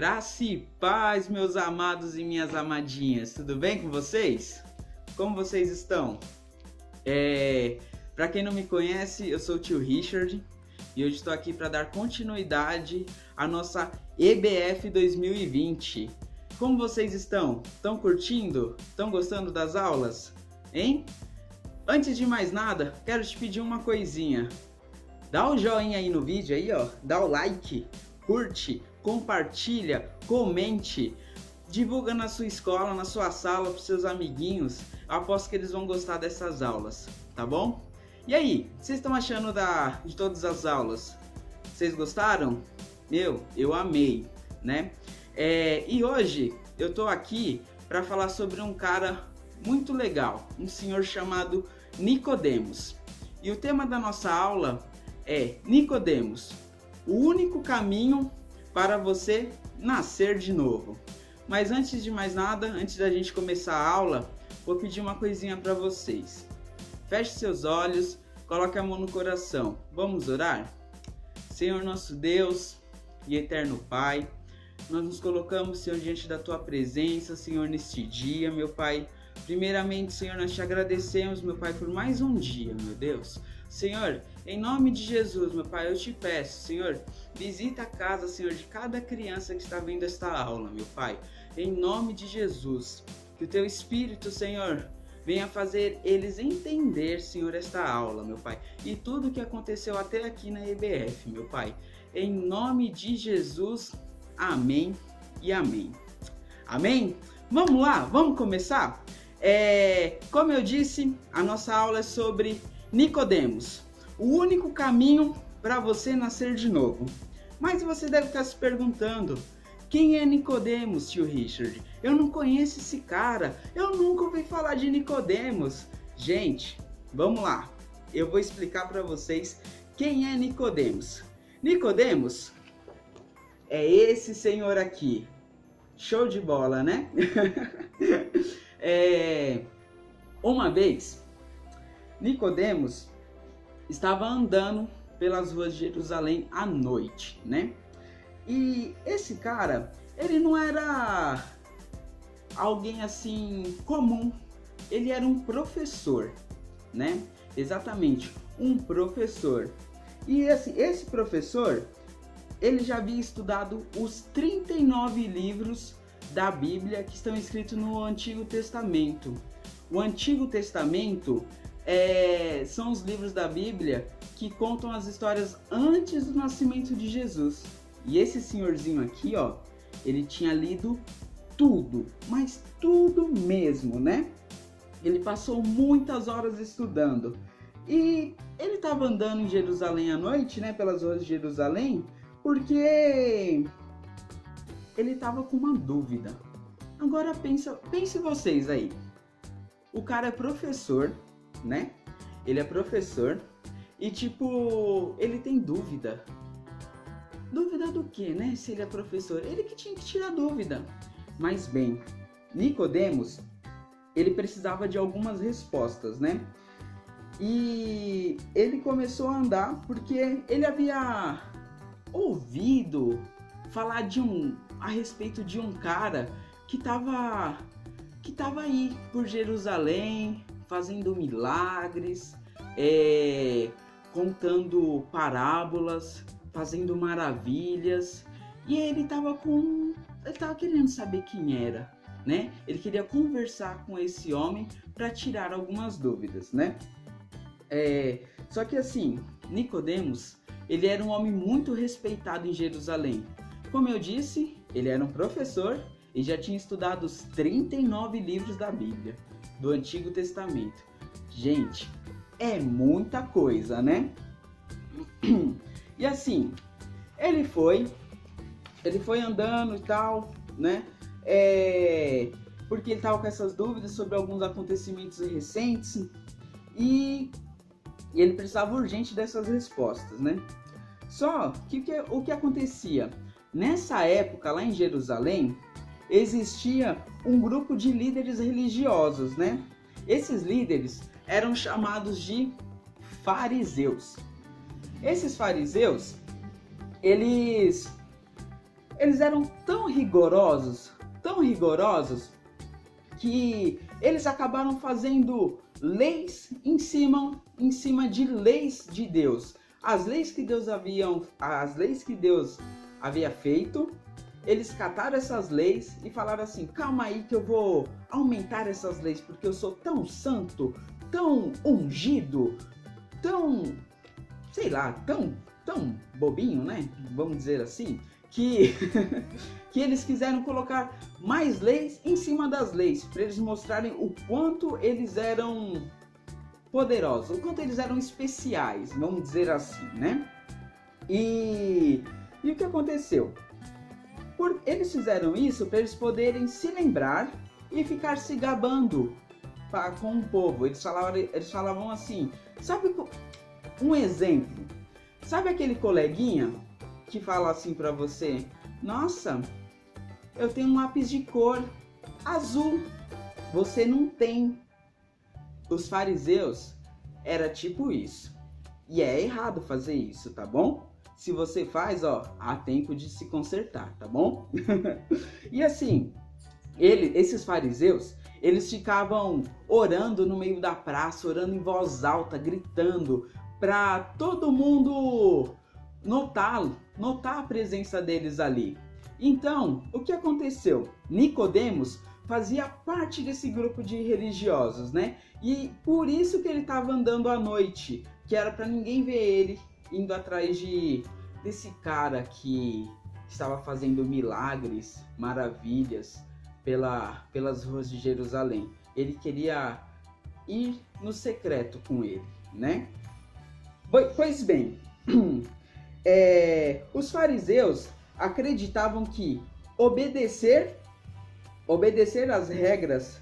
Graça e paz, meus amados e minhas amadinhas, tudo bem com vocês? Como vocês estão? Para quem não me conhece, eu sou o tio Richard e hoje estou aqui para dar continuidade à nossa EBF 2020. Como vocês estão? Estão curtindo? Estão gostando das aulas? Hein? Antes de mais nada, quero te pedir uma coisinha. Dá o joinha aí no vídeo, aí, ó. Dá o like, curte, compartilha, comente, divulga na sua escola, na sua sala, para os seus amiguinhos. Eu aposto que eles vão gostar dessas aulas, tá bom? E aí, vocês estão achando de todas as aulas? Vocês gostaram? Eu amei, né? E hoje eu tô aqui para falar sobre um cara muito legal, um senhor chamado Nicodemos. E o tema da nossa aula é Nicodemos, o único caminho para você nascer de novo. Mas antes de mais nada, antes da gente começar a aula, vou pedir uma coisinha para vocês. Feche seus olhos, coloque a mão no coração. Vamos orar? Senhor nosso Deus e eterno Pai, nós nos colocamos, Senhor, diante da Tua presença, Senhor, neste dia, meu Pai. Primeiramente, Senhor, nós te agradecemos, meu Pai, por mais um dia, meu Deus. Senhor, em nome de Jesus, meu Pai, eu te peço, Senhor, visita a casa, Senhor, de cada criança que está vendo esta aula, meu Pai. Em nome de Jesus, que o Teu Espírito, Senhor, venha fazer eles entender, Senhor, esta aula, meu Pai. E tudo o que aconteceu até aqui na EBF, meu Pai. Em nome de Jesus, amém e amém. Amém? Vamos lá, vamos começar? Como eu disse, a nossa aula é sobre Nicodemos, o único caminho para você nascer de novo. Mas você deve estar se perguntando, quem é Nicodemos, tio Richard? Eu não conheço esse cara, eu nunca ouvi falar de Nicodemos. Gente, vamos lá, eu vou explicar para vocês quem é Nicodemos. Nicodemos é esse senhor aqui. Show de bola, né? Uma vez, Nicodemos estava andando pelas ruas de Jerusalém à noite, né? E esse cara, ele não era alguém assim comum. Ele era um professor, né? Exatamente, um professor. E esse professor, ele já havia estudado os 39 livros da Bíblia que estão escritos no Antigo Testamento. O Antigo Testamento são os livros da Bíblia que contam as histórias antes do nascimento de Jesus. E esse senhorzinho aqui, ó, ele tinha lido tudo, mas tudo mesmo, né? Ele passou muitas horas estudando. E ele estava andando em Jerusalém à noite, né, pelas ruas de Jerusalém, porque ele estava com uma dúvida. Agora pense vocês aí. O cara é professor, né? Ele é professor e tipo, ele tem dúvida. Dúvida do quê, né? Se ele é professor, ele que tinha que tirar dúvida. Mas bem, Nicodemos, ele precisava de algumas respostas, né? E ele começou a andar porque ele havia ouvido falar a respeito de um cara que estava aí por Jerusalém, fazendo milagres, contando parábolas, fazendo maravilhas. E ele estava querendo saber quem era, né? Ele queria conversar com esse homem para tirar algumas dúvidas, né? Só que assim, Nicodemos, ele era um homem muito respeitado em Jerusalém. Como eu disse, ele era um professor e já tinha estudado os 39 livros da Bíblia, do Antigo Testamento. Gente, é muita coisa, né? E assim, ele foi andando e tal, né? Porque ele estava com essas dúvidas sobre alguns acontecimentos recentes e ele precisava urgente dessas respostas, né? Só que o que acontecia? Nessa época, lá em Jerusalém, existia um grupo de líderes religiosos, né? Esses líderes eram chamados de fariseus. Esses fariseus, eles eles eram tão rigorosos, que eles acabaram fazendo leis em cima de leis de Deus. As leis que Deus havia feito, eles cataram essas leis e falaram assim: calma aí que eu vou aumentar essas leis, porque eu sou tão santo, tão ungido, tão, sei lá, tão bobinho, né? Vamos dizer assim, que eles quiseram colocar mais leis em cima das leis, para eles mostrarem o quanto eles eram poderosos, o quanto eles eram especiais, vamos dizer assim, né? E o que aconteceu? Eles fizeram isso para eles poderem se lembrar e ficar se gabando com o povo. Eles falavam assim, sabe um exemplo? Sabe aquele coleguinha que fala assim para você: nossa, eu tenho um lápis de cor azul, você não tem. Os fariseus era tipo isso. E é errado fazer isso, tá bom? Se você faz, ó, há tempo de se consertar, tá bom? E assim, esses fariseus, eles ficavam orando no meio da praça, orando em voz alta, gritando, para todo mundo notar a presença deles ali. Então, o que aconteceu? Nicodemos fazia parte desse grupo de religiosos, né? E por isso que ele estava andando à noite, que era para ninguém ver ele indo atrás desse cara que estava fazendo milagres, maravilhas pelas ruas de Jerusalém. Ele queria ir no secreto com ele, né? Pois bem, os fariseus acreditavam que obedecer às regras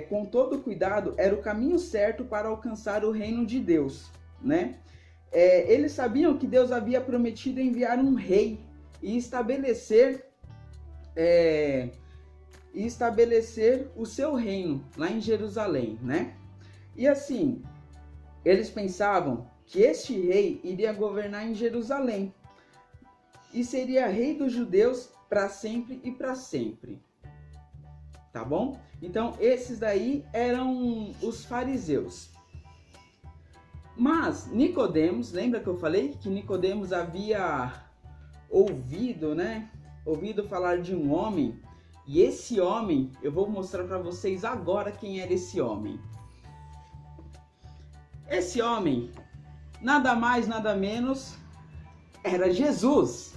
com todo cuidado era o caminho certo para alcançar o reino de Deus, né? Eles sabiam que Deus havia prometido enviar um rei e estabelecer o seu reino lá em Jerusalém, né? E assim, eles pensavam que este rei iria governar em Jerusalém e seria rei dos judeus para sempre e para sempre. Tá bom? Então, esses daí eram os fariseus. Mas Nicodemos, lembra que eu falei que Nicodemos havia ouvido falar de um homem? E esse homem, eu vou mostrar para vocês agora quem era esse homem. Esse homem, nada mais, nada menos, era Jesus.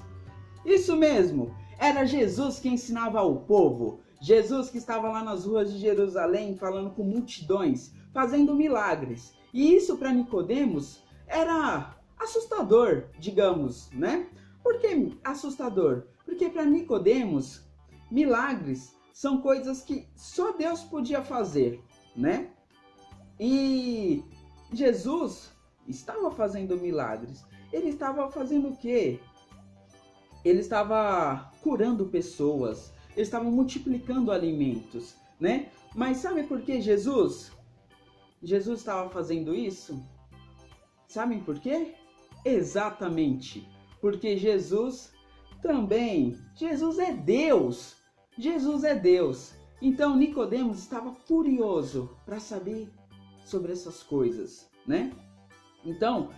Isso mesmo, era Jesus que ensinava ao povo. Jesus que estava lá nas ruas de Jerusalém falando com multidões, fazendo milagres. E isso para Nicodemos era assustador, digamos, né? Por que assustador? Porque para Nicodemos, milagres são coisas que só Deus podia fazer, né? E Jesus estava fazendo milagres. Ele estava fazendo o quê? Ele estava curando pessoas. Ele estava multiplicando alimentos, né? Mas sabe por que Jesus estava fazendo isso? Sabem por quê? Exatamente. Porque Jesus é Deus. Jesus é Deus. Então Nicodemos estava curioso para saber sobre essas coisas, né? Então,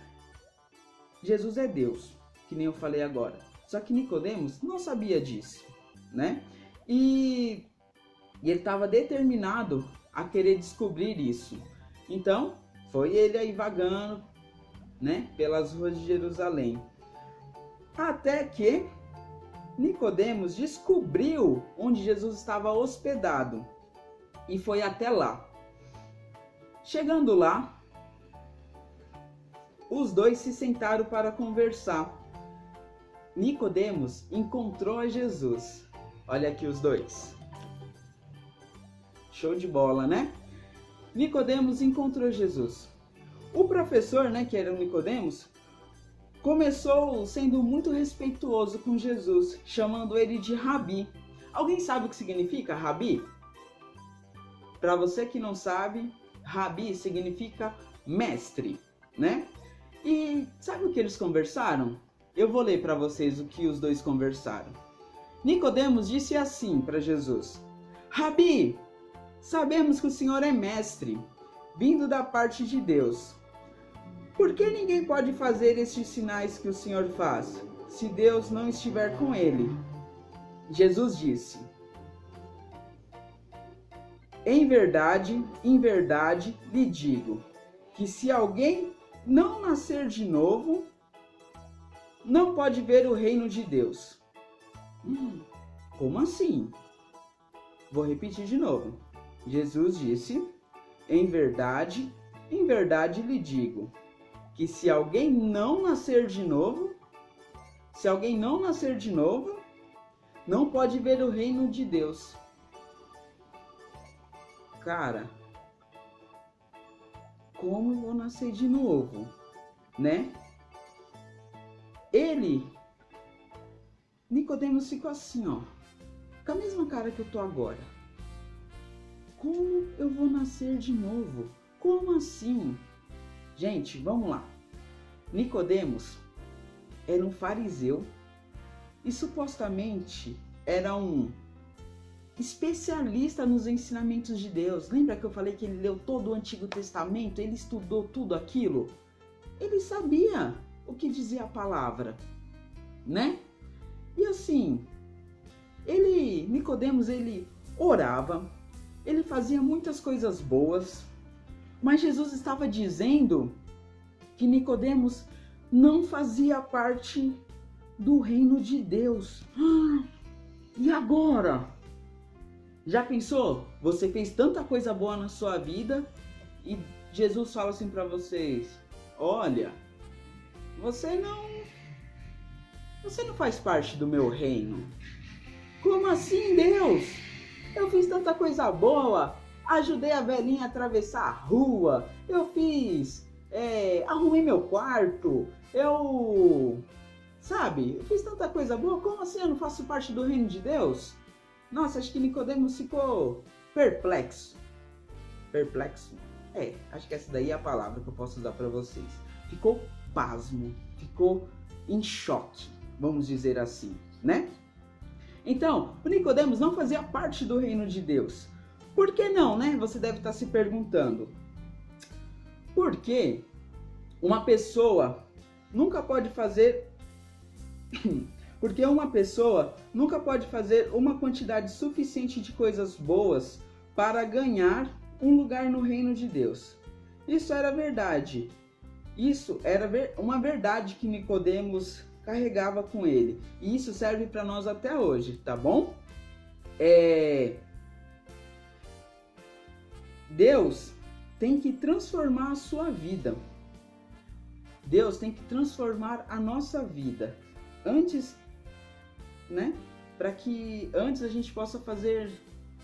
Jesus é Deus, que nem eu falei agora. Só que Nicodemos não sabia disso, né? E ele estava determinado a querer descobrir isso. Então, foi ele aí vagando, né, pelas ruas de Jerusalém. Até que Nicodemos descobriu onde Jesus estava hospedado e foi até lá. Chegando lá, os dois se sentaram para conversar. Nicodemos encontrou a Jesus. Olha aqui os dois. Show de bola, né? Nicodemos encontrou Jesus. O professor, né, que era o Nicodemos, começou sendo muito respeitoso com Jesus, chamando ele de Rabi. Alguém sabe o que significa Rabi? Para você que não sabe, Rabi significa mestre, né? E sabe o que eles conversaram? Eu vou ler para vocês o que os dois conversaram. Nicodemos disse assim para Jesus: Rabi, sabemos que o Senhor é mestre, vindo da parte de Deus. Por que ninguém pode fazer estes sinais que o Senhor faz, se Deus não estiver com ele? Jesus disse: em verdade, lhe digo, que se alguém não nascer de novo, não pode ver o reino de Deus. Como assim? Vou repetir de novo. Jesus disse: em verdade lhe digo, que se alguém não nascer de novo, não pode ver o reino de Deus. Cara, como eu vou nascer de novo, né? Nicodemos ficou assim, ó, com a mesma cara que eu tô agora. Como eu vou nascer de novo? Como assim? Gente, vamos lá. Nicodemos era um fariseu e supostamente era um especialista nos ensinamentos de Deus. Lembra que eu falei que ele leu todo o Antigo Testamento? Ele estudou tudo aquilo? Ele sabia o que dizia a palavra, né? E assim, Nicodemos, ele orava, ele fazia muitas coisas boas, mas Jesus estava dizendo que Nicodemos não fazia parte do reino de Deus. E agora? Já pensou? Você fez tanta coisa boa na sua vida e Jesus fala assim para vocês: olha, você não faz parte do meu reino. Como assim, Deus? Eu fiz tanta coisa boa, ajudei a velhinha a atravessar a rua, eu arrumei meu quarto, eu fiz tanta coisa boa, como assim eu não faço parte do reino de Deus? Nossa, acho que Nicodemos ficou perplexo. Perplexo? Acho que essa daí é a palavra que eu posso usar para vocês. Ficou pasmo, ficou em choque, vamos dizer assim, né? Então, o Nicodemos não fazia parte do reino de Deus. Por que não, né? Você deve estar se perguntando. Porque uma pessoa nunca pode fazer uma quantidade suficiente de coisas boas para ganhar um lugar no reino de Deus. Isso era verdade. Isso era uma verdade que Nicodemos carregava com ele. E isso serve para nós até hoje, tá bom? Deus tem que transformar a sua vida. Deus tem que transformar a nossa vida. Antes, né? Para que antes a gente possa fazer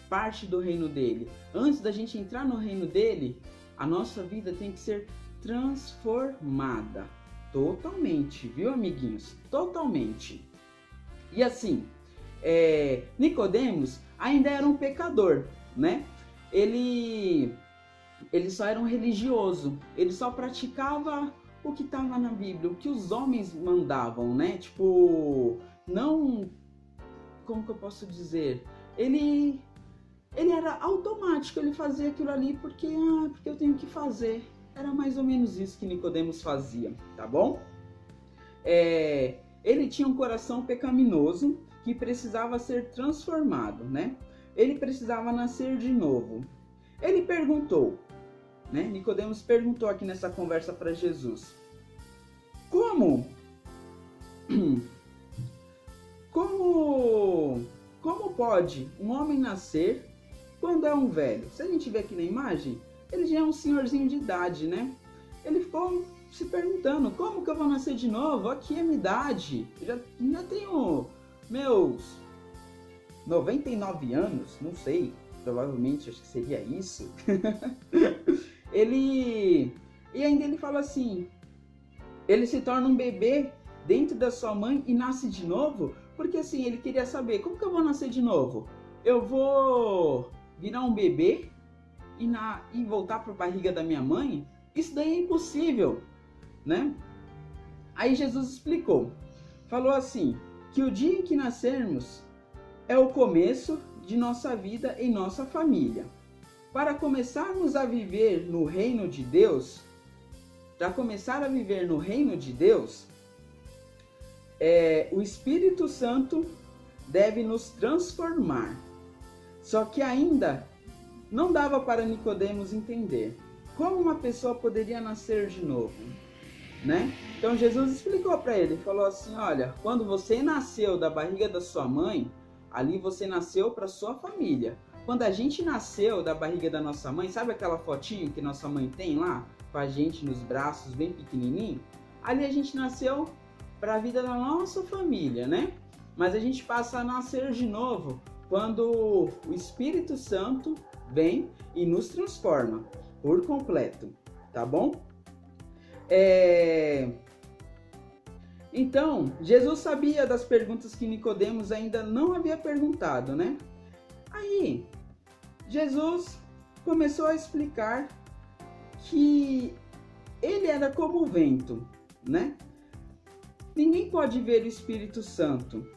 parte do reino dele. Antes da gente entrar no reino dele, a nossa vida tem que ser transformada. Totalmente, viu, amiguinhos? Totalmente. E assim, Nicodemos ainda era um pecador, né? Ele só era um religioso. Ele só praticava o que estava na Bíblia, o que os homens mandavam, né? Tipo, não... Como que eu posso dizer? Ele era automático, ele fazia aquilo ali porque eu tenho que fazer. Era mais ou menos isso que Nicodemos fazia, tá bom? Ele tinha um coração pecaminoso que precisava ser transformado, né? Ele precisava nascer de novo. Ele perguntou, né? Nicodemos perguntou aqui nessa conversa para Jesus: Como pode um homem nascer quando é um velho? Se a gente ver aqui na imagem, ele já é um senhorzinho de idade, né? Ele ficou se perguntando: como que eu vou nascer de novo? Aqui é a minha idade. Eu já tenho meus 99 anos, não sei. Provavelmente, acho que seria isso. E ainda ele fala assim: ele se torna um bebê dentro da sua mãe e nasce de novo? Porque assim, ele queria saber: como que eu vou nascer de novo? Eu vou virar um bebê e voltar para a barriga da minha mãe? Isso daí é impossível, né? Aí Jesus explicou: falou assim, que o dia em que nascermos é o começo de nossa vida em nossa família. Para começarmos a viver no reino de Deus, o Espírito Santo deve nos transformar. Só que ainda não dava para Nicodemos entender como uma pessoa poderia nascer de novo, né? Então Jesus explicou para ele, falou assim, olha, quando você nasceu da barriga da sua mãe, ali você nasceu para sua família. Quando a gente nasceu da barriga da nossa mãe, sabe aquela fotinho que nossa mãe tem lá, com a gente nos braços, bem pequenininho? Ali a gente nasceu para a vida da nossa família, né? Mas a gente passa a nascer de novo quando o Espírito Santo vem e nos transforma por completo, tá bom? Então, Jesus sabia das perguntas que Nicodemos ainda não havia perguntado, né? Aí, Jesus começou a explicar que ele era como o vento, né? Ninguém pode ver o Espírito Santo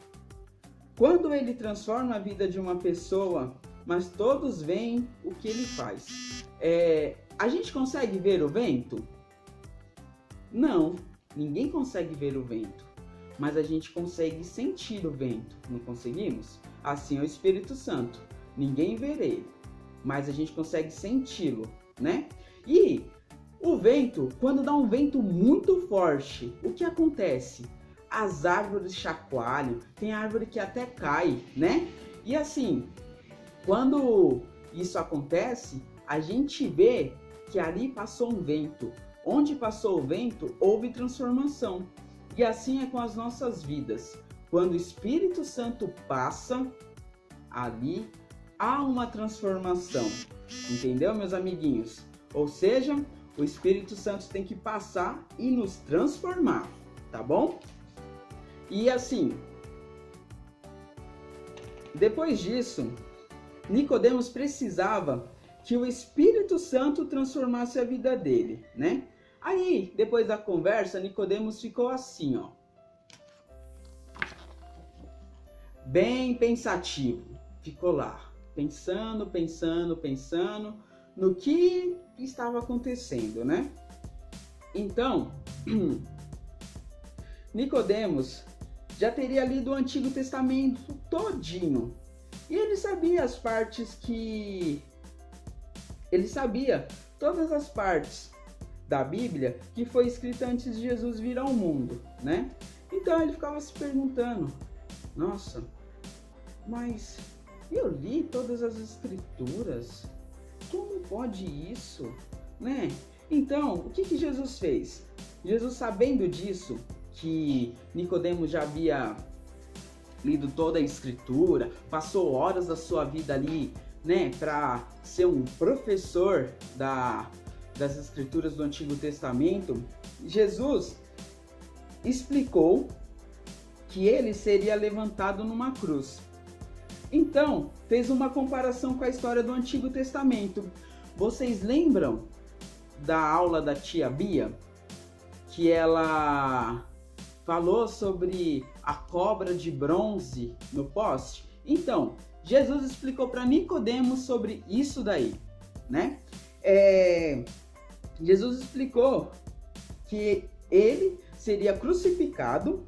quando ele transforma a vida de uma pessoa, mas todos veem o que ele faz. A gente consegue ver o vento? Não, ninguém consegue ver o vento, mas a gente consegue sentir o vento, não conseguimos? Assim é o Espírito Santo, ninguém vê ele, mas a gente consegue senti-lo, né? E o vento, quando dá um vento muito forte, o que acontece? As árvores chacoalham, tem árvore que até cai, né? E assim, quando isso acontece, a gente vê que ali passou um vento. Onde passou o vento, houve transformação. E assim é com as nossas vidas. Quando o Espírito Santo passa, ali há uma transformação. Entendeu, meus amiguinhos? Ou seja, o Espírito Santo tem que passar e nos transformar, tá bom? E assim, depois disso, Nicodemos precisava que o Espírito Santo transformasse a vida dele, né? Aí, depois da conversa, Nicodemos ficou assim, ó, bem pensativo. Ficou lá, pensando no que estava acontecendo, né? Então, Nicodemos já teria lido o Antigo Testamento todinho. E ele sabia as partes que... Ele sabia todas as partes da Bíblia que foi escrita antes de Jesus vir ao mundo, né? Então ele ficava se perguntando, nossa, mas eu li todas as escrituras, como pode isso, né? Então, o que Jesus fez? Jesus, sabendo disso, que Nicodemos já havia lido toda a escritura, passou horas da sua vida ali, né, para ser um professor das escrituras do Antigo Testamento, Jesus explicou que ele seria levantado numa cruz. Então, fez uma comparação com a história do Antigo Testamento. Vocês lembram da aula da tia Bia? Que ela falou sobre a cobra de bronze no poste? Então, Jesus explicou para Nicodemos sobre isso daí, né? Jesus explicou que ele seria crucificado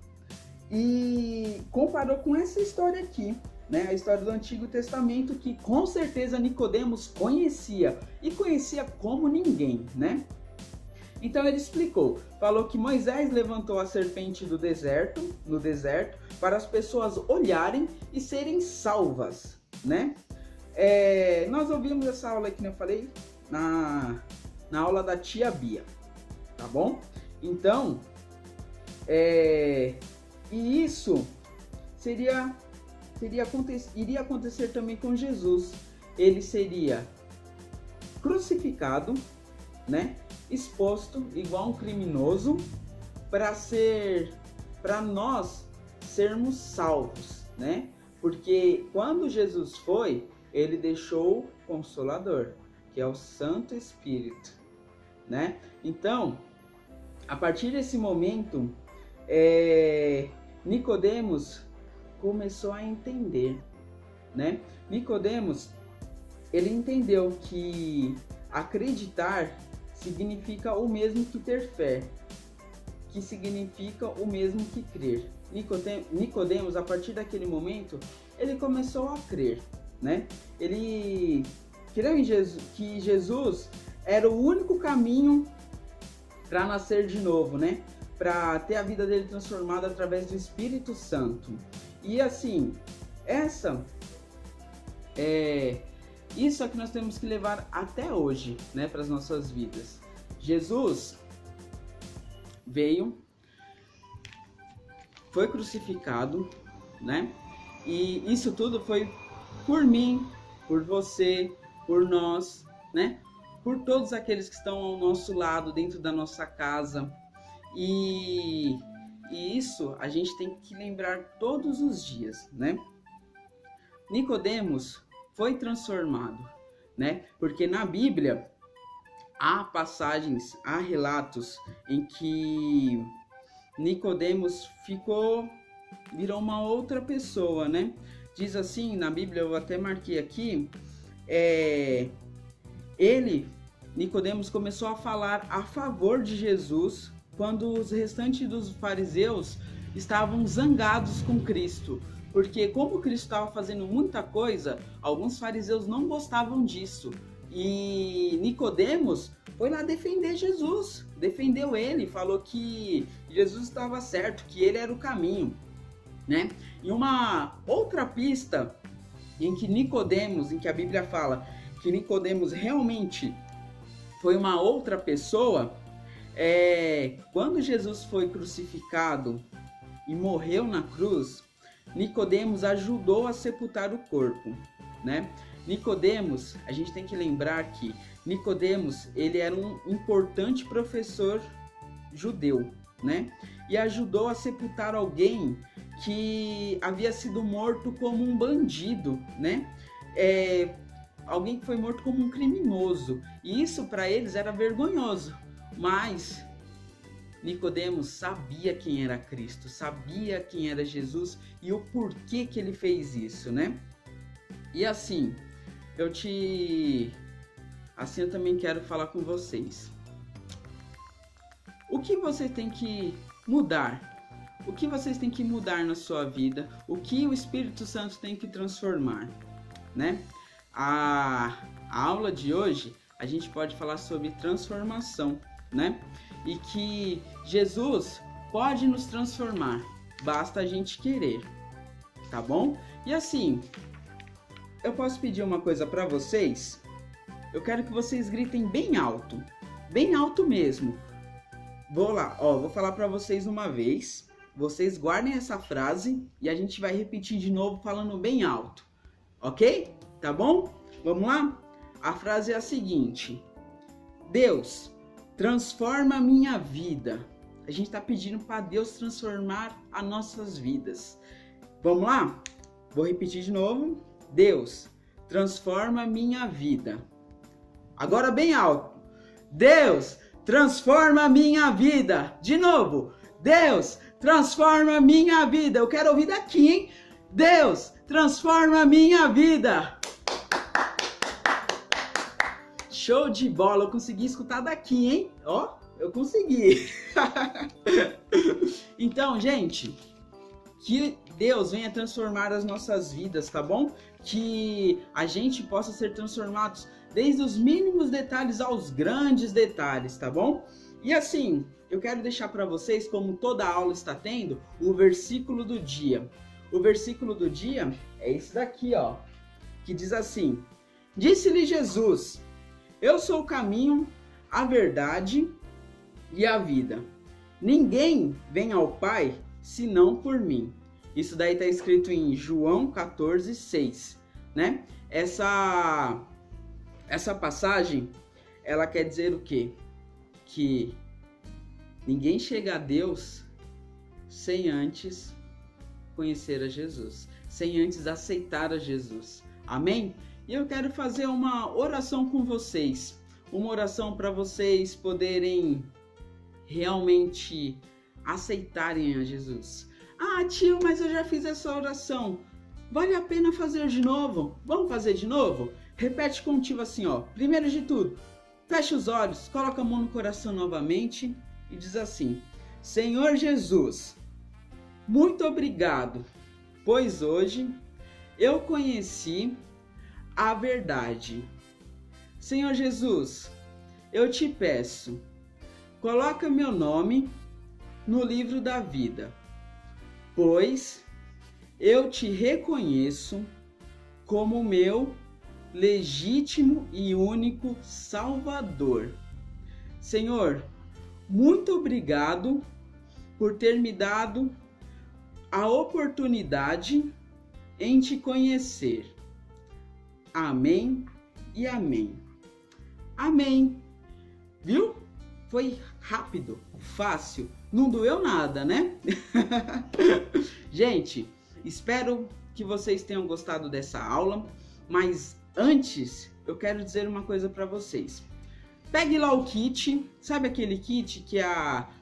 e comparou com essa história aqui, né? A história do Antigo Testamento, que com certeza Nicodemos conhecia, e conhecia como ninguém, né? Então ele explicou, falou que Moisés levantou a serpente no deserto, para as pessoas olharem e serem salvas, né? Nós ouvimos essa aula que eu falei na aula da tia Bia, tá bom? Então, e isso iria acontecer também com Jesus. Ele seria crucificado, né? Exposto igual um criminoso para nós sermos salvos, né? Porque quando Jesus foi, ele deixou o Consolador, que é o Santo Espírito, né? Então, a partir desse momento, Nicodemos começou a entender, né? Nicodemos, ele entendeu que acreditar significa o mesmo que ter fé, que significa o mesmo que crer. Nicodemos, a partir daquele momento, ele começou a crer, né? Ele creu em Jesus, que Jesus era o único caminho para nascer de novo, né? Para ter a vida dele transformada através do Espírito Santo. E assim, isso é que nós temos que levar até hoje, né, para as nossas vidas. Jesus veio, foi crucificado, né? E isso tudo foi por mim, por você, por nós, né? Por todos aqueles que estão ao nosso lado, dentro da nossa casa. E isso a gente tem que lembrar todos os dias, né? Nicodemos foi transformado, né? Porque na Bíblia há passagens, há relatos em que Nicodemos virou uma outra pessoa, né? Diz assim na Bíblia, eu até marquei aqui, Nicodemos começou a falar a favor de Jesus quando os restantes dos fariseus estavam zangados com Cristo. Porque como Cristo estava fazendo muita coisa, alguns fariseus não gostavam disso. E Nicodemos foi lá defender Jesus, defendeu ele, falou que Jesus estava certo, que ele era o caminho, né? E uma outra pista em que a Bíblia fala que Nicodemos realmente foi uma outra pessoa, quando Jesus foi crucificado e morreu na cruz, Nicodemos ajudou a sepultar o corpo, né? Nicodemos, a gente tem que lembrar que Nicodemos, ele era um importante professor judeu, né? E ajudou a sepultar alguém que havia sido morto como um bandido, né? Alguém que foi morto como um criminoso. E isso para eles era vergonhoso, mas Nicodemos sabia quem era Cristo, sabia quem era Jesus e o porquê que ele fez isso, né? E assim, eu também quero falar com vocês. O que você tem que mudar? O que vocês têm que mudar na sua vida? O que o Espírito Santo tem que transformar, né? A aula de hoje, a gente pode falar sobre transformação, né? E que Jesus pode nos transformar, basta a gente querer, tá bom? E assim, eu posso pedir uma coisa para vocês? Eu quero que vocês gritem bem alto mesmo. Vou lá, vou falar para vocês uma vez, vocês guardem essa frase e a gente vai repetir de novo falando bem alto, ok? Tá bom? Vamos lá? A frase é a seguinte: Deus, transforma a minha vida. A gente está pedindo para Deus transformar as nossas vidas. Vamos lá? Vou repetir de novo. Deus, transforma a minha vida. Agora bem alto. Deus, transforma a minha vida. De novo. Deus, transforma a minha vida. Eu quero ouvir daqui, hein? Deus, transforma a minha vida. Show de bola, eu consegui escutar daqui, hein? Eu consegui. Então, gente, que Deus venha transformar as nossas vidas, tá bom? Que a gente possa ser transformados desde os mínimos detalhes aos grandes detalhes, tá bom? E assim, eu quero deixar para vocês, como toda aula está tendo, o versículo do dia. O versículo do dia é esse daqui, que diz assim: Disse-lhe Jesus: Eu sou o caminho, a verdade e a vida. Ninguém vem ao Pai senão por mim. Isso daí está escrito em João 14:6, né? Essa passagem, ela quer dizer o quê? Que ninguém chega a Deus sem antes conhecer a Jesus, sem antes aceitar a Jesus. Amém? E eu quero fazer uma oração com vocês, uma oração para vocês poderem realmente aceitarem a Jesus, Ah, tio, mas eu já fiz essa oração. Vale a pena fazer de novo? Vamos fazer de novo? Repete contigo assim, ó. Primeiro de tudo, fecha os olhos, coloca a mão no coração novamente e diz assim: Senhor Jesus, muito obrigado, pois hoje eu conheci a verdade. Senhor Jesus, eu te peço, coloca meu nome no livro da vida, pois eu te reconheço como meu legítimo e único Salvador. Senhor, muito obrigado por ter me dado a oportunidade em te conhecer. Amém e amém. Amém. Viu? Foi rápido, fácil, não doeu nada, né? Gente, espero que vocês tenham gostado dessa aula, mas antes eu quero dizer uma coisa para vocês. Pegue lá o kit, sabe aquele kit que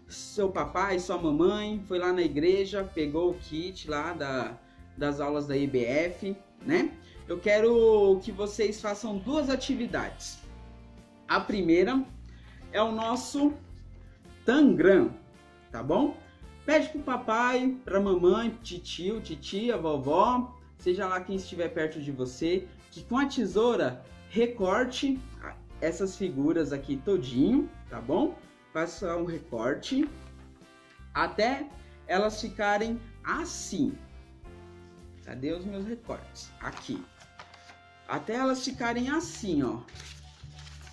seu papai, sua mamãe foi lá na igreja, pegou o kit lá das aulas da EBF, né? Eu quero que vocês façam duas atividades. A primeira é o nosso Tangram, tá bom? Pede pro papai, pra mamãe, titio, titia, vovó, seja lá quem estiver perto de você, que com a tesoura recorte essas figuras aqui todinho, tá bom? Faça um recorte até elas ficarem assim. Cadê os meus recortes? Aqui. Até elas ficarem assim, ó.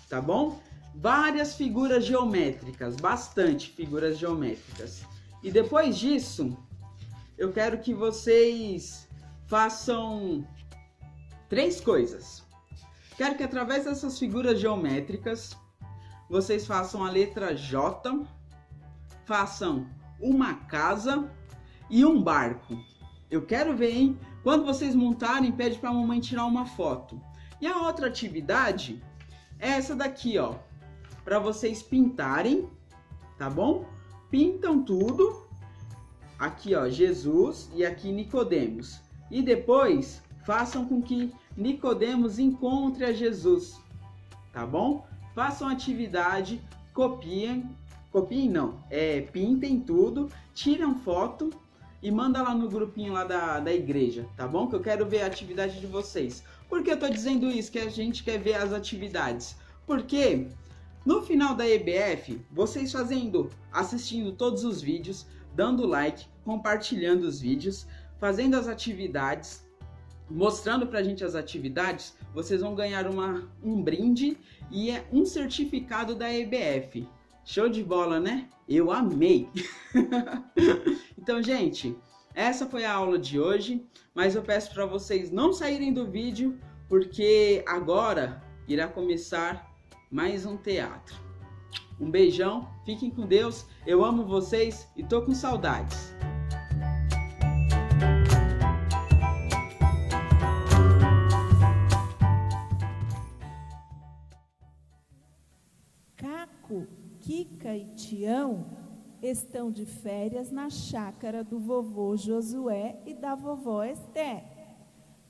Tá bom? Várias figuras geométricas, bastante figuras geométricas. E depois disso, eu quero que vocês façam 3 coisas. Quero que através dessas figuras geométricas, vocês façam a letra J, façam uma casa e um barco. Eu quero ver, hein? Quando vocês montarem, pede para a mamãe tirar uma foto. E a outra atividade é essa daqui, ó. Para vocês pintarem, tá bom? Pintam tudo. Aqui, ó, Jesus e aqui Nicodemos. E depois façam com que Nicodemos encontre a Jesus, tá bom? Façam a atividade, copiem não, pintem tudo, tiram foto e manda lá no grupinho lá da igreja, tá bom? Que eu quero ver a atividade de vocês. Por que eu tô dizendo isso? Que a gente quer ver as atividades. Porque no final da EBF, vocês assistindo todos os vídeos, dando like, compartilhando os vídeos, fazendo as atividades, mostrando pra gente as atividades, vocês vão ganhar um brinde e um certificado da EBF. Show de bola, né? Eu amei! Então, gente, essa foi a aula de hoje, mas eu peço para vocês não saírem do vídeo, porque agora irá começar mais um teatro. Um beijão, fiquem com Deus, eu amo vocês e tô com saudades. Caco, Kika e Tião estão de férias na chácara do vovô Josué e da vovó Esté.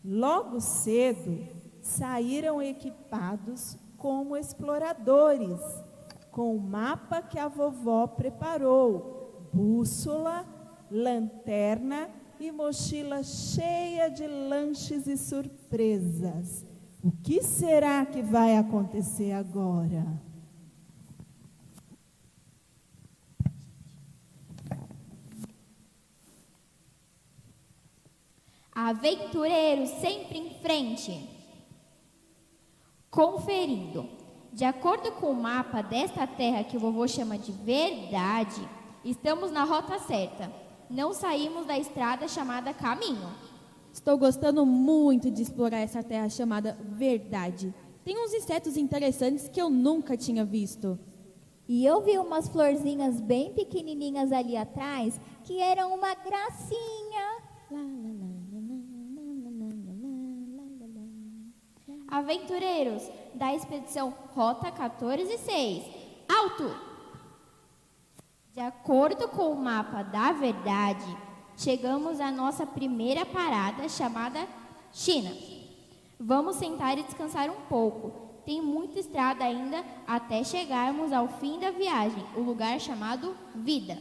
Logo cedo, saíram equipados como exploradores, com o mapa que a vovó preparou, bússola, lanterna e mochila cheia de lanches e surpresas. O que será que vai acontecer agora? Aventureiros sempre em frente. Conferindo. De acordo com o mapa desta terra que o vovô chama de verdade, estamos na rota certa. Não saímos da estrada chamada caminho. Estou gostando muito de explorar essa terra chamada verdade. Tem uns insetos interessantes que eu nunca tinha visto. E eu vi umas florzinhas bem pequenininhas ali atrás que eram uma gracinha. Aventureiros da expedição Rota 14/6. Alto! De acordo com o mapa da verdade, chegamos à nossa primeira parada, chamada China. Vamos sentar e descansar um pouco. Tem muita estrada ainda até chegarmos ao fim da viagem, o lugar chamado Vida.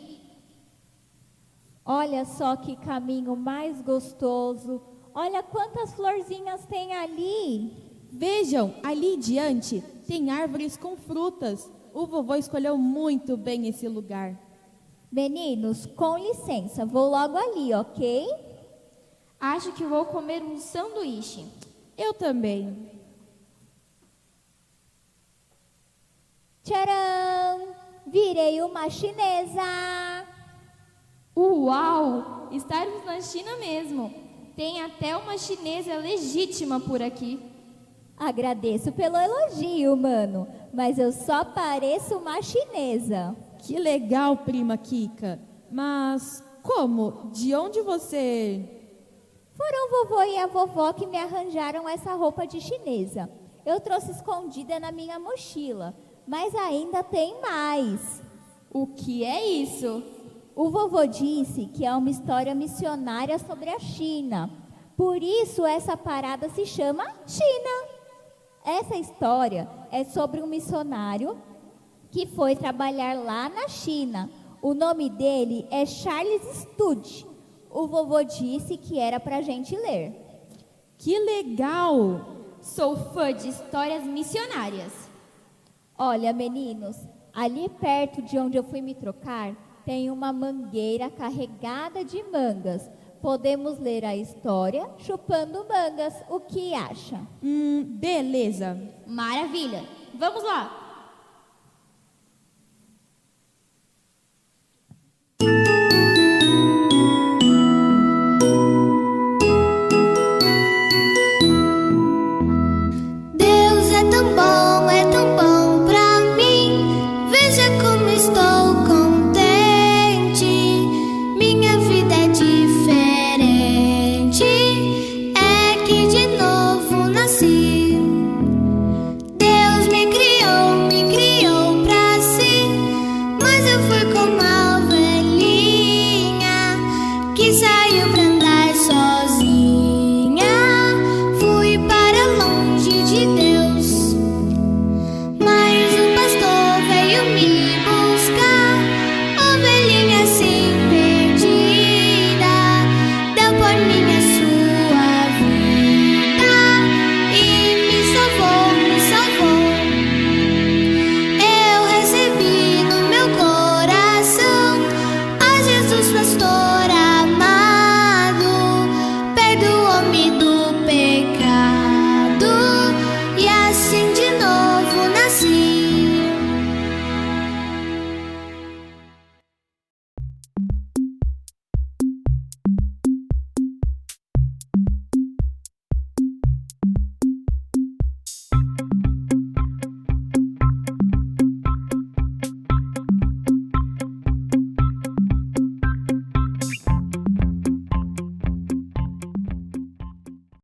Olha só que caminho mais gostoso. Olha quantas florzinhas tem ali. Vejam, ali diante tem árvores com frutas. O vovô escolheu muito bem esse lugar. Meninos, com licença, vou logo ali, ok? Acho que vou comer um sanduíche. Eu também. Tcharam! Virei uma chinesa. Uau! Estamos na China mesmo. Tem até uma chinesa legítima por aqui. Agradeço pelo elogio, mano, mas eu só pareço uma chinesa. Que legal, prima Kika. Mas como? De onde você... Foram o vovô e a vovó que me arranjaram essa roupa de chinesa. Eu trouxe escondida na minha mochila, mas ainda tem mais. O que é isso? O vovô disse que é uma história missionária sobre a China. Por isso essa parada se chama China. Essa história é sobre um missionário que foi trabalhar lá na China. O nome dele é Charles Studd. O vovô disse que era pra gente ler. Que legal! Sou fã de histórias missionárias. Olha, meninos, ali perto de onde eu fui me trocar, tem uma mangueira carregada de mangas. Podemos ler a história chupando mangas. O que acha? Beleza. Maravilha! Vamos lá!